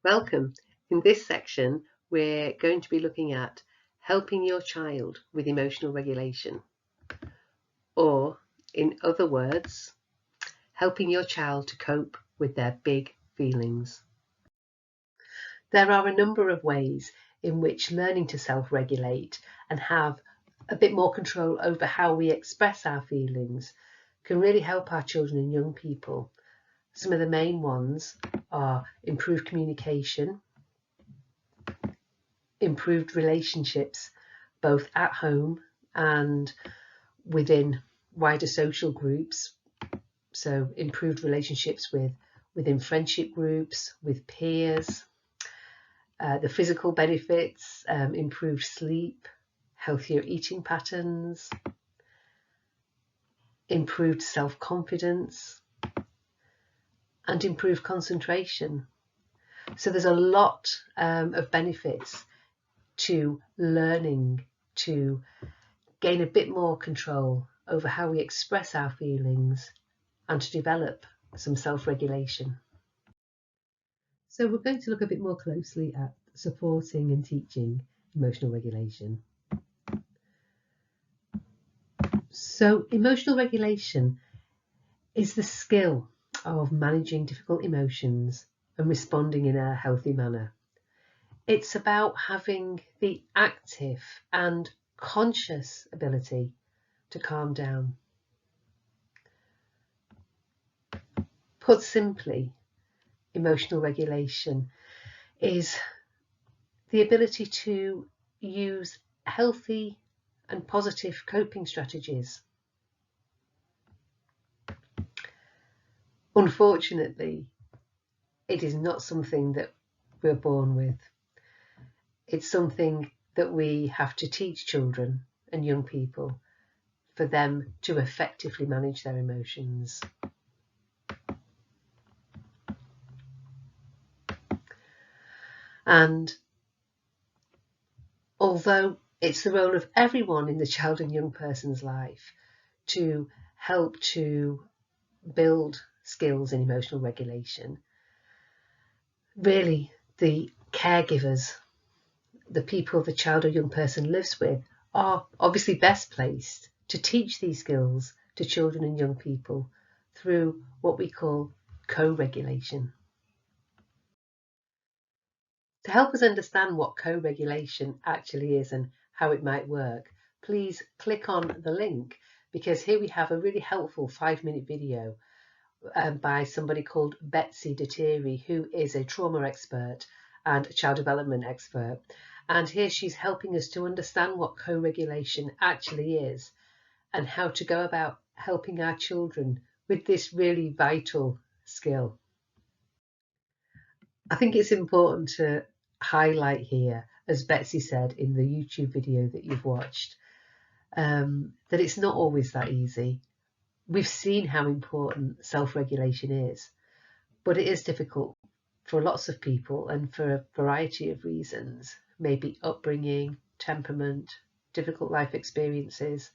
Welcome. In this section, we're going to be looking at helping your child with emotional regulation, or in other words, helping your child to cope with their big feelings. There are a number of ways in which learning to self-regulate and have a bit more control over how we express our feelings can really help our children and young people. Some of the main ones are improved communication, improved relationships, both at home and within wider social groups. So improved relationships within friendship groups, with peers, the physical benefits, improved sleep, healthier eating patterns, improved self-confidence, and improved concentration. So there's a lot of benefits to learning to gain a bit more control over how we express our feelings and to develop some self-regulation. So we're going to look a bit more closely at supporting and teaching emotional regulation. So emotional regulation is the skill of managing difficult emotions and responding in a healthy manner. It's about having the active and conscious ability to calm down. Put simply, emotional regulation is the ability to use healthy and positive coping strategies. Unfortunately, it is not something that we're born with. It's something that we have to teach children and young people for them to effectively manage their emotions. And although it's the role of everyone in the child and young person's life to help to build skills in emotional regulation, really the caregivers, the people the child or young person lives with, are obviously best placed to teach these skills to children and young people through what we call co-regulation. To help us understand what co-regulation actually is and how it might work, please click on the link, because here we have a really helpful 5-minute video by somebody called Betsy Deteri, who is a trauma expert and a child development expert. And here she's helping us to understand what co-regulation actually is and how to go about helping our children with this really vital skill. I think it's important to highlight here, as Betsy said in the YouTube video that you've watched, that it's not always that easy. We've seen how important self-regulation is, but it is difficult for lots of people and for a variety of reasons, maybe upbringing, temperament, difficult life experiences,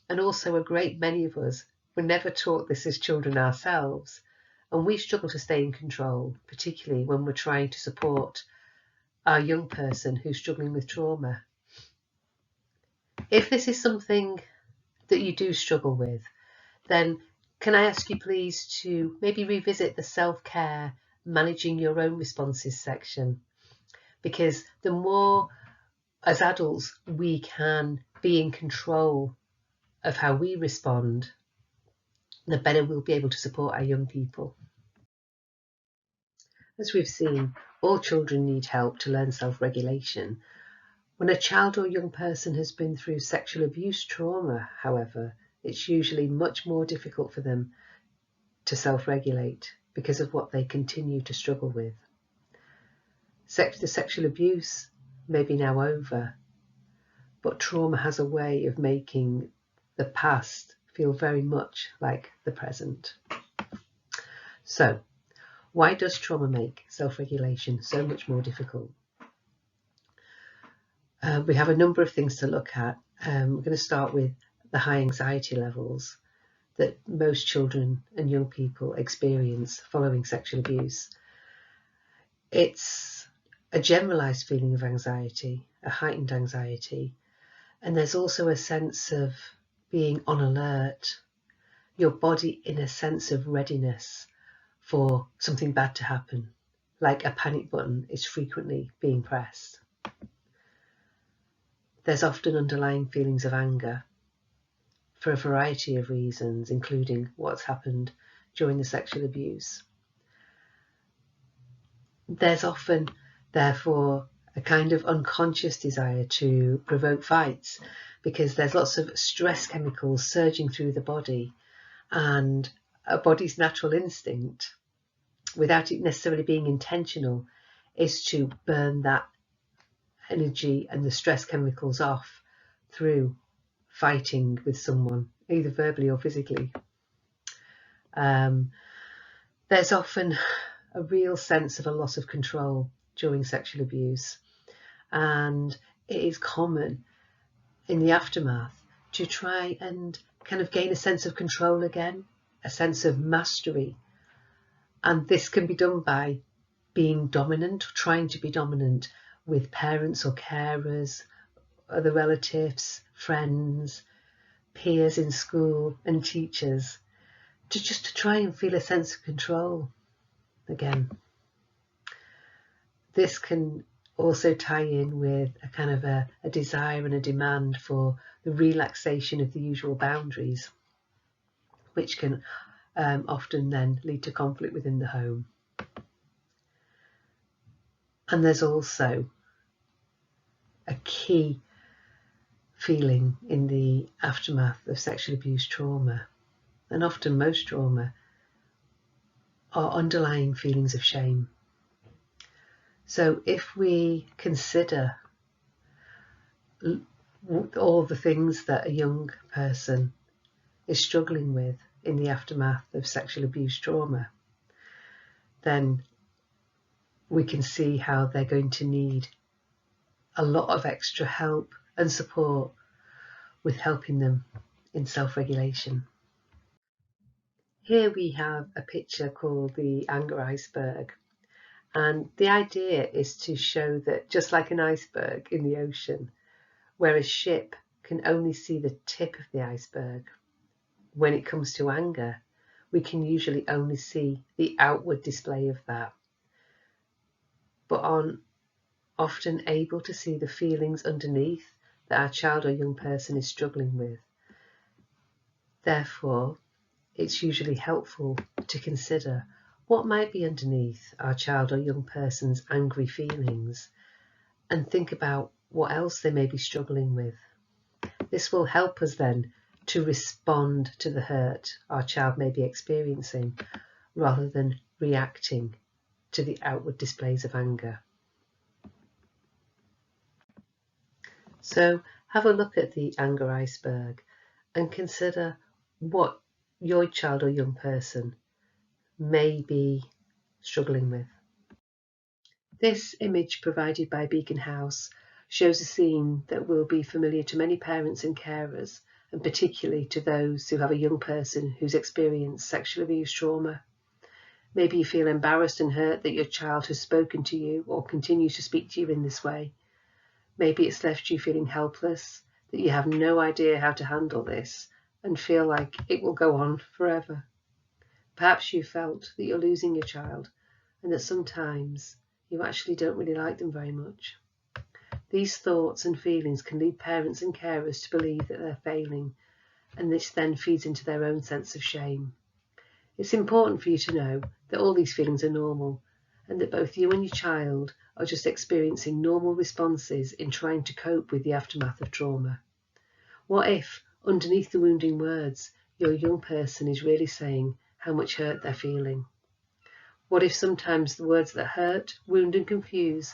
and also a great many of us were never taught this as children ourselves, and we struggle to stay in control, particularly when we're trying to support our young person who's struggling with trauma. If this is something that you do struggle with, then can I ask you please to maybe revisit the self-care, managing your own responses section, because the more as adults we can be in control of how we respond, the better we'll be able to support our young people. As we've seen, all children need help to learn self-regulation. When a child or young person has been through sexual abuse trauma, however, it's usually much more difficult for them to self-regulate because of what they continue to struggle with. The sexual abuse may be now over, but trauma has a way of making the past feel very much like the present. So, why does trauma make self-regulation so much more difficult? We have a number of things to look at. We're going to start with the high anxiety levels that most children and young people experience following sexual abuse. It's a generalized feeling of anxiety, a heightened anxiety, and there's also a sense of being on alert, your body in a sense of readiness for something bad to happen, like a panic button is frequently being pressed. There's often underlying feelings of anger for a variety of reasons, including what's happened during the sexual abuse. There's often, therefore, a kind of unconscious desire to provoke fights because there's lots of stress chemicals surging through the body, and a body's natural instinct, without it necessarily being intentional, is to burn that energy and the stress chemicals off through fighting with someone, either verbally or physically. There's often a real sense of a loss of control during sexual abuse, and it is common in the aftermath to try and kind of gain a sense of control again, a sense of mastery. And this can be done by being dominant, trying to be dominant with parents or carers, other relatives, friends, peers in school and teachers, to try and feel a sense of control again. This can also tie in with a kind of a desire and a demand for the relaxation of the usual boundaries, which can often then lead to conflict within the home. And there's also a key feeling in the aftermath of sexual abuse trauma, and often most trauma, are underlying feelings of shame. So if we consider all the things that a young person is struggling with in the aftermath of sexual abuse trauma, then we can see how they're going to need a lot of extra help and support with helping them in self-regulation. Here we have a picture called the anger iceberg, and the idea is to show that just like an iceberg in the ocean, where a ship can only see the tip of the iceberg, when it comes to anger, we can usually only see the outward display of that, but aren't often able to see the feelings underneath that our child or young person is struggling with. Therefore, it's usually helpful to consider what might be underneath our child or young person's angry feelings and think about what else they may be struggling with. This will help us then to respond to the hurt our child may be experiencing rather than reacting to the outward displays of anger. So have a look at the anger iceberg and consider what your child or young person may be struggling with. This image provided by Beacon House shows a scene that will be familiar to many parents and carers, and particularly to those who have a young person who's experienced sexual abuse trauma. Maybe you feel embarrassed and hurt that your child has spoken to you or continues to speak to you in this way. Maybe it's left you feeling helpless, that you have no idea how to handle this and feel like it will go on forever. Perhaps you felt that you're losing your child and that sometimes you actually don't really like them very much. These thoughts and feelings can lead parents and carers to believe that they're failing, and this then feeds into their own sense of shame. It's important for you to know that all these feelings are normal and that both you and your child are just experiencing normal responses in trying to cope with the aftermath of trauma. What if, underneath the wounding words, your young person is really saying how much hurt they're feeling? What if sometimes the words that hurt, wound and confuse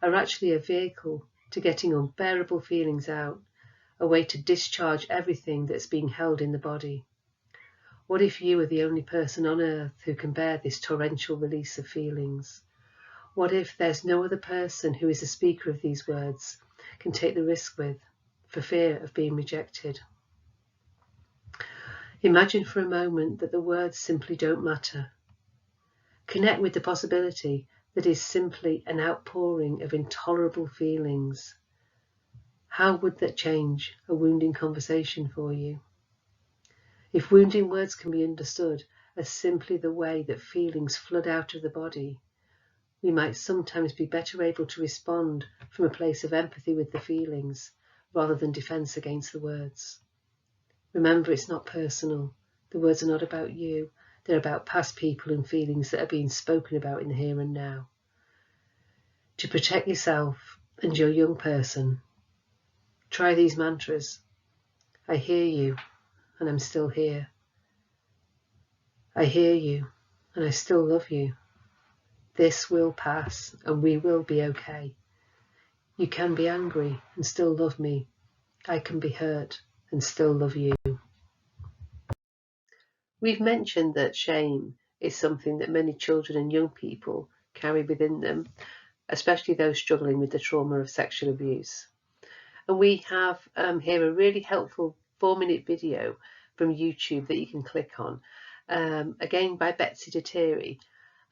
are actually a vehicle to getting unbearable feelings out, a way to discharge everything that's being held in the body? What if you are the only person on earth who can bear this torrential release of feelings? What if there's no other person who is a speaker of these words can take the risk with, for fear of being rejected? Imagine for a moment that the words simply don't matter. Connect with the possibility that is simply an outpouring of intolerable feelings, how would that change a wounding conversation for you? If wounding words can be understood as simply the way that feelings flood out of the body, we might sometimes be better able to respond from a place of empathy with the feelings rather than defense against the words. Remember, it's not personal. The words are not about you. They're about past people and feelings that are being spoken about in the here and now. To protect yourself and your young person, try these mantras. I hear you, and I'm still here. I hear you, and I still love you. This will pass, and we will be okay. You can be angry and still love me. I can be hurt and still love you. We've mentioned that shame is something that many children and young people carry within them, especially those struggling with the trauma of sexual abuse. And we have here a really helpful 4-minute video from YouTube that you can click on, again by Betsy Deteri.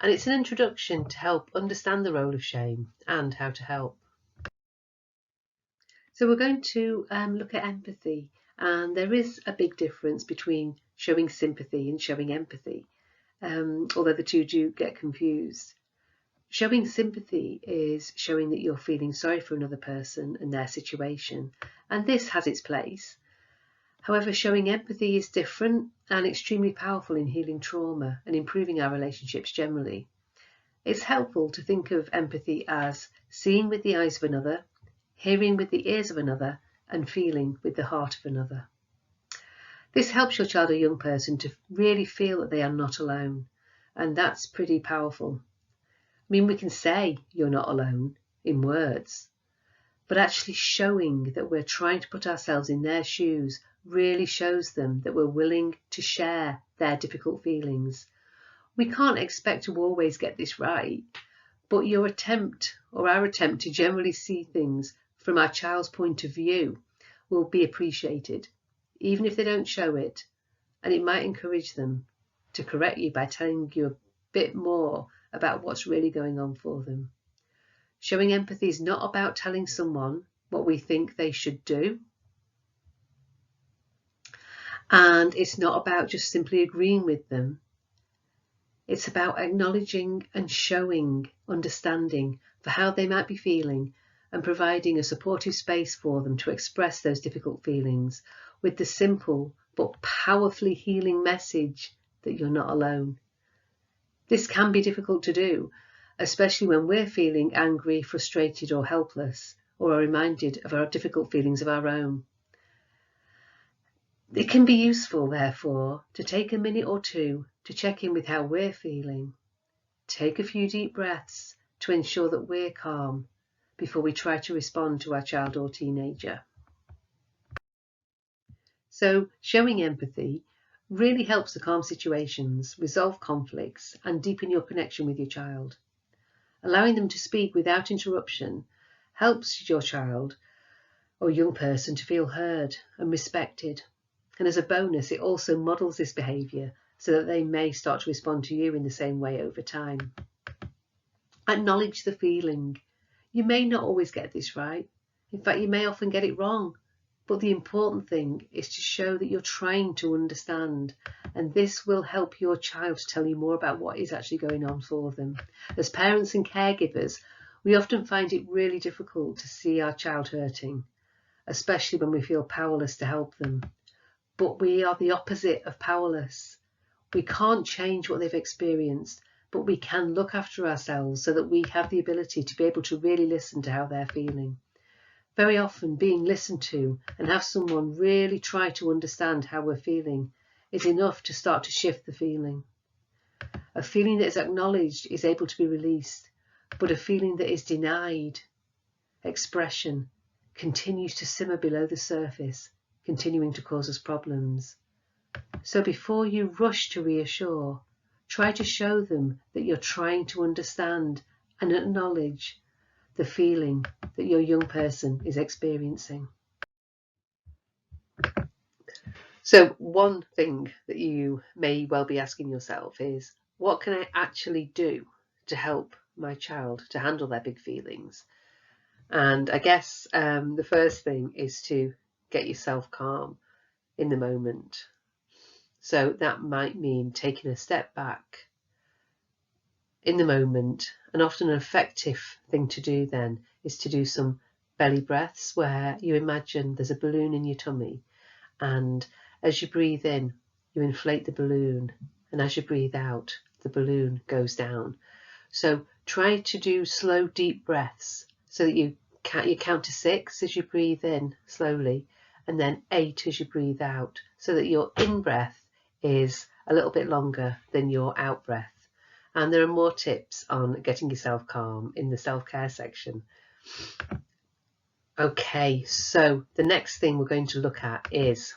And it's an introduction to help understand the role of shame and how to help. So we're going to look at empathy, and there is a big difference between showing sympathy and showing empathy, although the two do get confused. Showing sympathy is showing that you're feeling sorry for another person and their situation, and this has its place. However, showing empathy is different and extremely powerful in healing trauma and improving our relationships generally. It's helpful to think of empathy as seeing with the eyes of another, hearing with the ears of another, and feeling with the heart of another. This helps your child or young person to really feel that they are not alone, and that's pretty powerful. I mean, we can say you're not alone in words, but actually showing that we're trying to put ourselves in their shoes really shows them that we're willing to share their difficult feelings. We can't expect to always get this right, but your attempt or our attempt to generally see things from our child's point of view will be appreciated, even if they don't show it, and it might encourage them to correct you by telling you a bit more about what's really going on for them. Showing empathy is not about telling someone what we think they should do, and it's not about just simply agreeing with them. It's about acknowledging and showing understanding for how they might be feeling and providing a supportive space for them to express those difficult feelings with the simple but powerfully healing message that you're not alone. This can be difficult to do, especially when we're feeling angry, frustrated or helpless, or are reminded of our difficult feelings of our own. It can be useful, therefore, to take a minute or two to check in with how we're feeling. Take a few deep breaths to ensure that we're calm before we try to respond to our child or teenager. So, showing empathy really helps to calm situations, resolve conflicts, and deepen your connection with your child. Allowing them to speak without interruption helps your child or young person to feel heard and respected. And as a bonus, it also models this behaviour so that they may start to respond to you in the same way over time. Acknowledge the feeling. You may not always get this right. In fact, you may often get it wrong. But the important thing is to show that you're trying to understand, and this will help your child tell you more about what is actually going on for them. As parents and caregivers, we often find it really difficult to see our child hurting, especially when we feel powerless to help them. But we are the opposite of powerless. We can't change what they've experienced, but we can look after ourselves so that we have the ability to be able to really listen to how they're feeling. Very often being listened to and have someone really try to understand how we're feeling is enough to start to shift the feeling. A feeling that is acknowledged is able to be released, but a feeling that is denied expression continues to simmer below the surface, continuing to cause us problems. So before you rush to reassure, try to show them that you're trying to understand and acknowledge the feeling that your young person is experiencing. So one thing that you may well be asking yourself is, what can I actually do to help my child to handle their big feelings? And I guess the first thing is to get yourself calm in the moment. So that might mean taking a step back in the moment. And often an effective thing to do then is to do some belly breaths, where you imagine there's a balloon in your tummy, and as you breathe in, you inflate the balloon, and as you breathe out, the balloon goes down. So try to do slow, deep breaths so that you count to 6 as you breathe in slowly, and then 8 as you breathe out, so that your in breath is a little bit longer than your out breath. And there are more tips on getting yourself calm in the self-care section. Okay, so the next thing we're going to look at is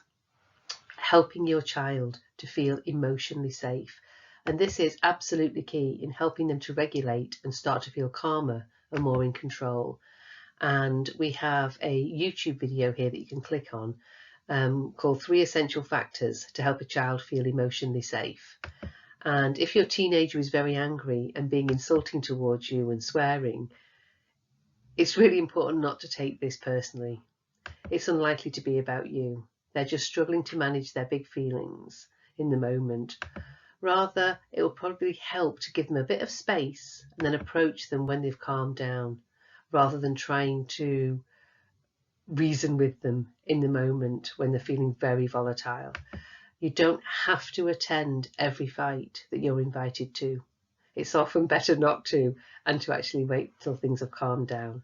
helping your child to feel emotionally safe. And this is absolutely key in helping them to regulate and start to feel calmer and more in control. And we have a YouTube video here that you can click on called 3 Essential Factors to Help a Child Feel Emotionally Safe. And if your teenager is very angry and being insulting towards you and swearing, it's really important not to take this personally. It's unlikely to be about you. They're just struggling to manage their big feelings in the moment. Rather, it will probably help to give them a bit of space and then approach them when they've calmed down, rather than trying to reason with them in the moment when they're feeling very volatile. You don't have to attend every fight that you're invited to. It's often better not to, and to actually wait till things have calmed down.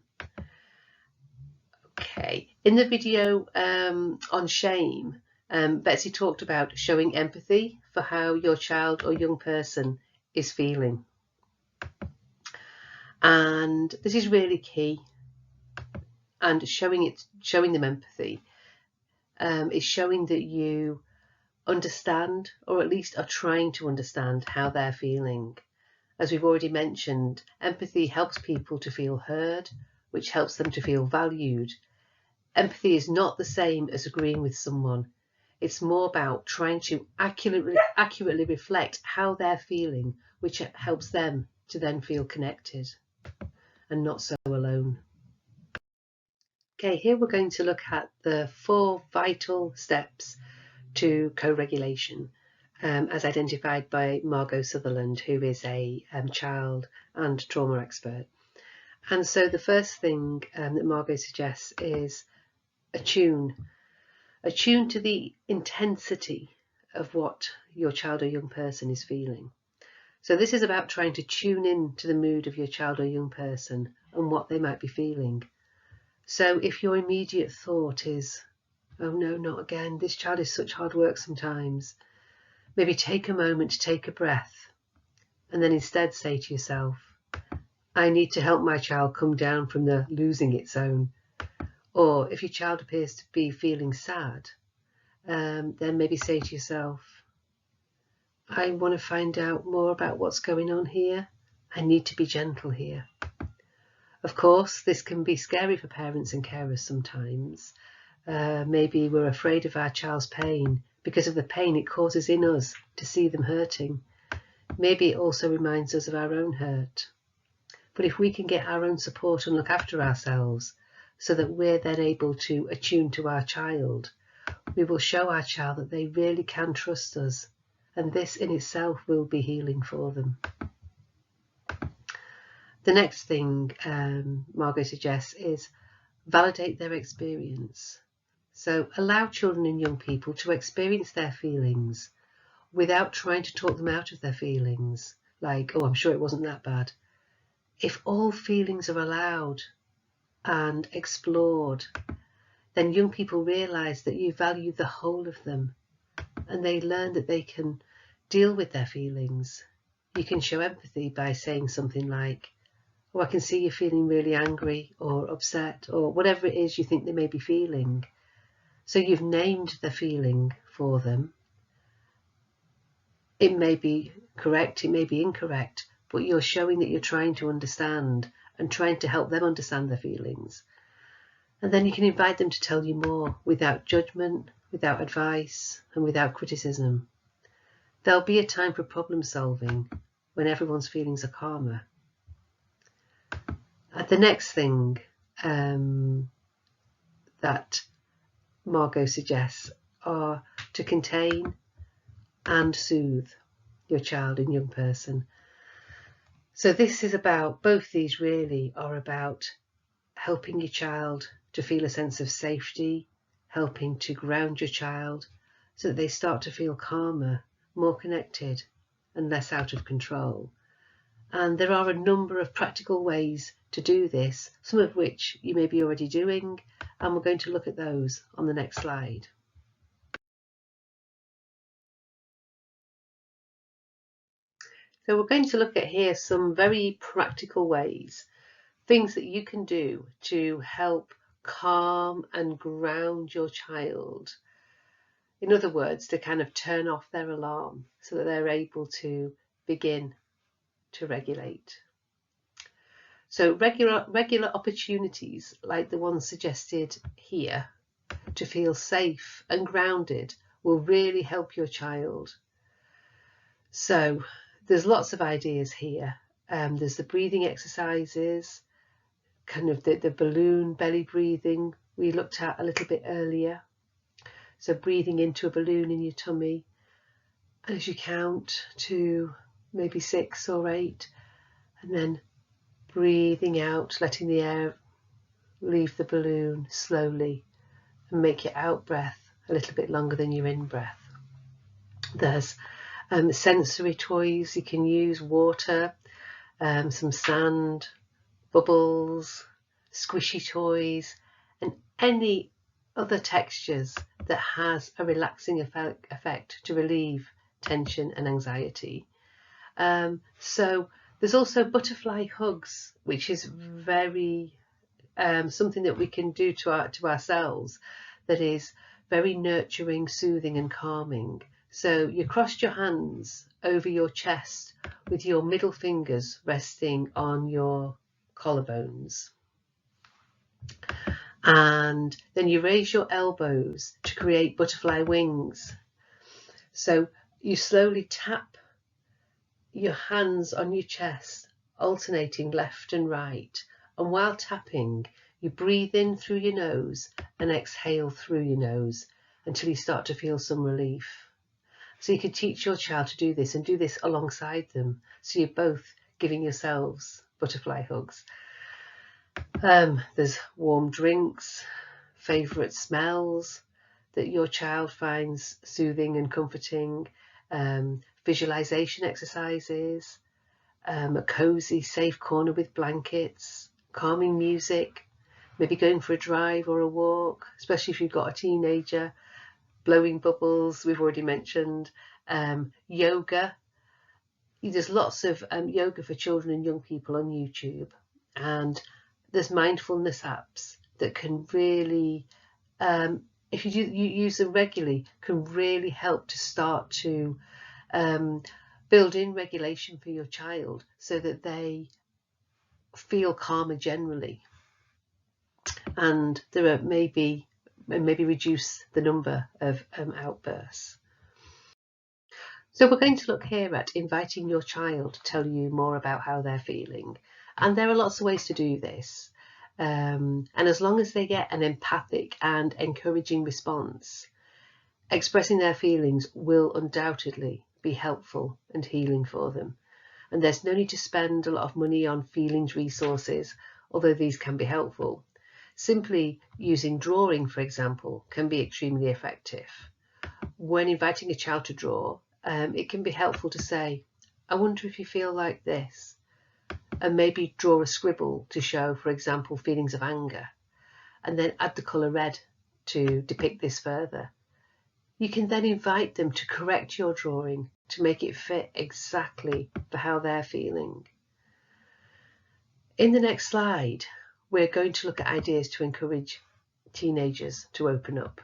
Okay, in the video on shame, Betsy talked about showing empathy for how your child or young person is feeling. And this is really key. And showing them empathy is showing that you understand, or at least are trying to understand, how they're feeling. As we've already mentioned, empathy helps people to feel heard, which helps them to feel valued. Empathy is not the same as agreeing with someone. It's more about trying to accurately reflect how they're feeling, which helps them to then feel connected and not so alone. Okay, here we're going to look at the 4 vital steps to co-regulation, as identified by Margot Sutherland, who is a child and trauma expert. And so the first thing that Margot suggests is attune to the intensity of what your child or young person is feeling. So this is about trying to tune in to the mood of your child or young person and what they might be feeling. So if your immediate thought is, oh no, not again, this child is such hard work sometimes, maybe take a moment to take a breath and then instead say to yourself, I need to help my child come down from the losing it zone. Or if your child appears to be feeling sad, then maybe say to yourself, I want to find out more about what's going on here. I need to be gentle here. Of course, this can be scary for parents and carers sometimes. Maybe we're afraid of our child's pain because of the pain it causes in us to see them hurting. Maybe it also reminds us of our own hurt. But if we can get our own support and look after ourselves so that we're then able to attune to our child, we will show our child that they really can trust us, and this in itself will be healing for them. The next thing Margot suggests is validate their experience. So allow children and young people to experience their feelings without trying to talk them out of their feelings, like, oh, I'm sure it wasn't that bad. If all feelings are allowed and explored, then young people realise that you value the whole of them, and they learn that they can deal with their feelings. You can show empathy by saying something like, oh, I can see you're feeling really angry or upset, or whatever it is you think they may be feeling. So you've named the feeling for them. It may be correct, it may be incorrect, but you're showing that you're trying to understand and trying to help them understand their feelings. And then you can invite them to tell you more without judgment, without advice, and without criticism. There'll be a time for problem solving when everyone's feelings are calmer. The next thing that Margot suggests are to contain and soothe your child and young person. So this is about, both these really are about helping your child to feel a sense of safety, helping to ground your child so that they start to feel calmer, more connected and less out of control. And there are a number of practical ways to do this, some of which you may be already doing, and we're going to look at those on the next slide. So we're going to look at here some very practical ways, things that you can do to help calm and ground your child. In other words, to kind of turn off their alarm so that they're able to begin to regulate. So regular opportunities like the ones suggested here to feel safe and grounded will really help your child. So there's lots of ideas here. There's the breathing exercises, kind of the balloon belly breathing we looked at a little bit earlier. So breathing into a balloon in your tummy as you count to maybe 6 or 8, and then breathing out, letting the air leave the balloon slowly, and make your out breath a little bit longer than your in breath. There's sensory toys you can use, water, some sand, bubbles, squishy toys, and any other textures that has a relaxing effect to relieve tension and anxiety. So there's also butterfly hugs, which is very something that we can do to ourselves that is very nurturing, soothing and calming. So you crossed your hands over your chest with your middle fingers resting on your collarbones. And then you raise your elbows to create butterfly wings. So you slowly tap your hands on your chest, alternating left and right. And while tapping, you breathe in through your nose and exhale through your nose until you start to feel some relief. So you can teach your child to do this and do this alongside them. So you're both giving yourselves butterfly hugs. There's warm drinks, favourite smells that your child finds soothing and comforting, visualization exercises, a cosy, safe corner with blankets, calming music, maybe going for a drive or a walk, especially if you've got a teenager, blowing bubbles, we've already mentioned, yoga. There's lots of yoga for children and young people on YouTube, and there's mindfulness apps that can really, if you use them regularly, can really help to start to build in regulation for your child so that they feel calmer generally, and there are maybe reduce the number of outbursts. So we're going to look here at inviting your child to tell you more about how they're feeling. And there are lots of ways to do this. And as long as they get an empathic and encouraging response, expressing their feelings will undoubtedly be helpful and healing for them. And there's no need to spend a lot of money on feelings resources, although these can be helpful. Simply using drawing, for example, can be extremely effective. When inviting a child to draw, it can be helpful to say, I wonder if you feel like this, and maybe draw a scribble to show, for example, feelings of anger, and then add the colour red to depict this further. You can then invite them to correct your drawing to make it fit exactly for how they're feeling. In the next slide, we're going to look at ideas to encourage teenagers to open up.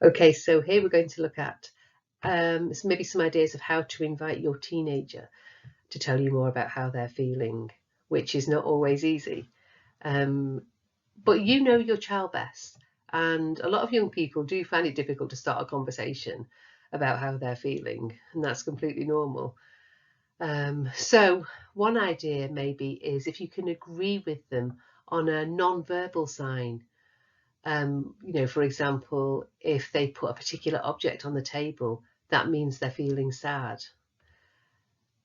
Okay, so here we're going to look at maybe some ideas of how to invite your teenager to tell you more about how they're feeling, which is not always easy. But you know your child best, and a lot of young people do find it difficult to start a conversation about how they're feeling, and that's completely normal. So one idea maybe is if you can agree with them on a non-verbal sign. For example, if they put a particular object on the table, that means they're feeling sad.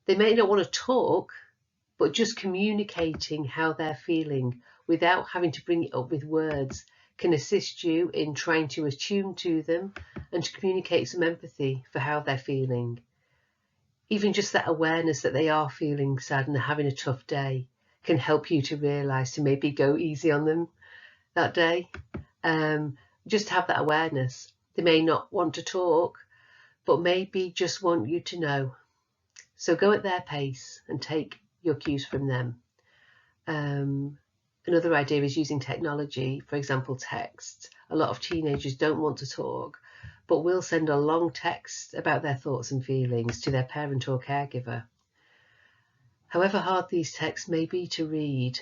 They may not want to talk, but just communicating how they're feeling without having to bring it up with words can assist you in trying to attune to them and to communicate some empathy for how they're feeling. Even just that awareness that they are feeling sad and having a tough day can help you to realise to maybe go easy on them that day. Just have that awareness. They may not want to talk, but maybe just want you to know. So go at their pace and take your cues from them. Another idea is using technology, for example, text. A lot of teenagers don't want to talk, but will send a long text about their thoughts and feelings to their parent or caregiver. However hard these texts may be to read,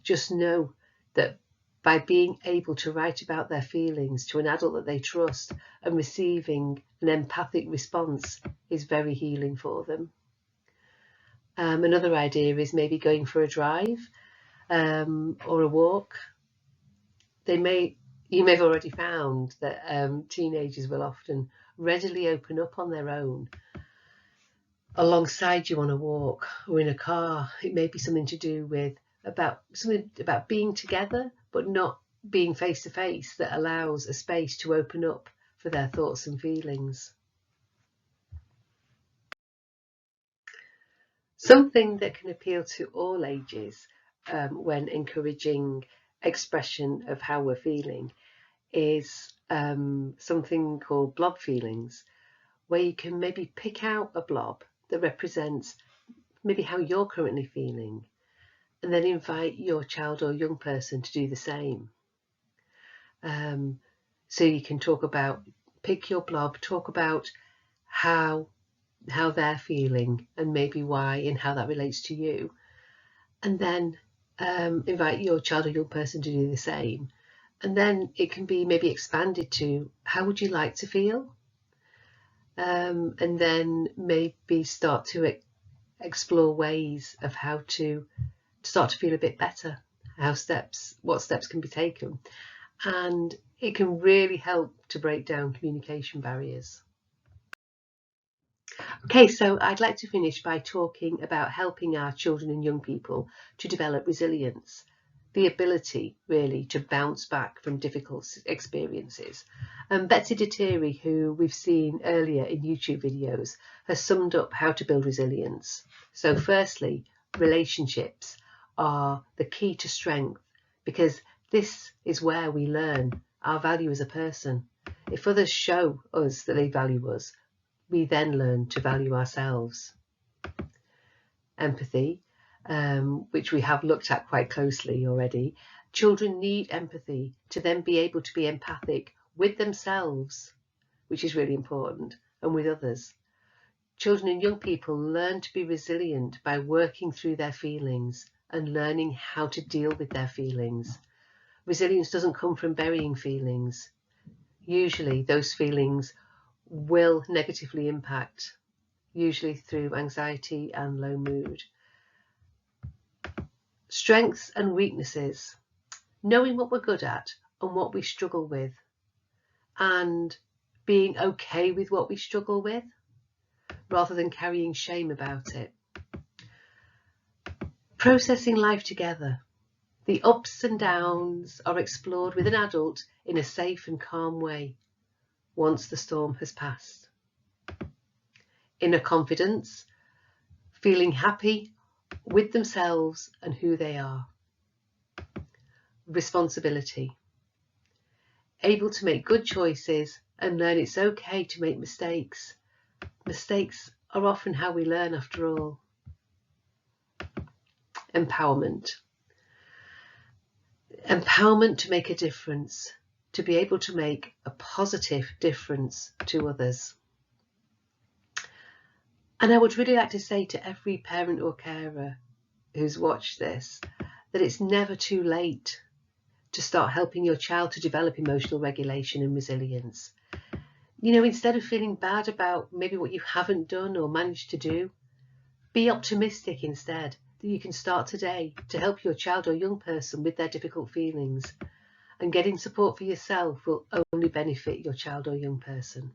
just know that by being able to write about their feelings to an adult that they trust and receiving an empathic response is very healing for them. Another idea is maybe going for a drive or a walk. You may have already found that teenagers will often readily open up on their own alongside you on a walk or in a car. It may be something to do with something about being together, but not being face to face, that allows a space to open up for their thoughts and feelings. Something that can appeal to all ages when encouraging expression of how we're feeling is something called blob feelings, where you can maybe pick out a blob that represents maybe how you're currently feeling, and then invite your child or young person to do the same. So you can pick your blob, talk about how they're feeling and maybe why and how that relates to you, and then invite your child or young person to do the same. And then it can be maybe expanded to, how would you like to feel? And then maybe start to explore ways of how to start to feel a bit better, what steps can be taken. And it can really help to break down communication barriers. Okay, so I'd like to finish by talking about helping our children and young people to develop resilience, the ability really to bounce back from difficult experiences. Betsy Deteri, who we've seen earlier in YouTube videos, has summed up how to build resilience. So firstly, relationships are the key to strength, because this is where we learn our value as a person. If others show us that they value us, we then learn to value ourselves. Empathy, which we have looked at quite closely already. Children need empathy to then be able to be empathic with themselves, which is really important, and with others. Children and young people learn to be resilient by working through their feelings and learning how to deal with their feelings. Resilience doesn't come from burying feelings. Usually those feelings will negatively impact, usually through anxiety and low mood. Strengths and weaknesses, knowing what we're good at and what we struggle with, and being okay with what we struggle with rather than carrying shame about it. Processing life together. The ups and downs are explored with an adult in a safe and calm way once the storm has passed. Inner confidence, feeling happy with themselves and who they are. Responsibility, able to make good choices and learn it's okay to make mistakes. Mistakes are often how we learn after all. Empowerment. Empowerment to make a difference, to be able to make a positive difference to others. And I would really like to say to every parent or carer who's watched this, that it's never too late to start helping your child to develop emotional regulation and resilience. You know, instead of feeling bad about maybe what you haven't done or managed to do, be optimistic instead that you can start today to help your child or young person with their difficult feelings. And getting support for yourself will only benefit your child or young person.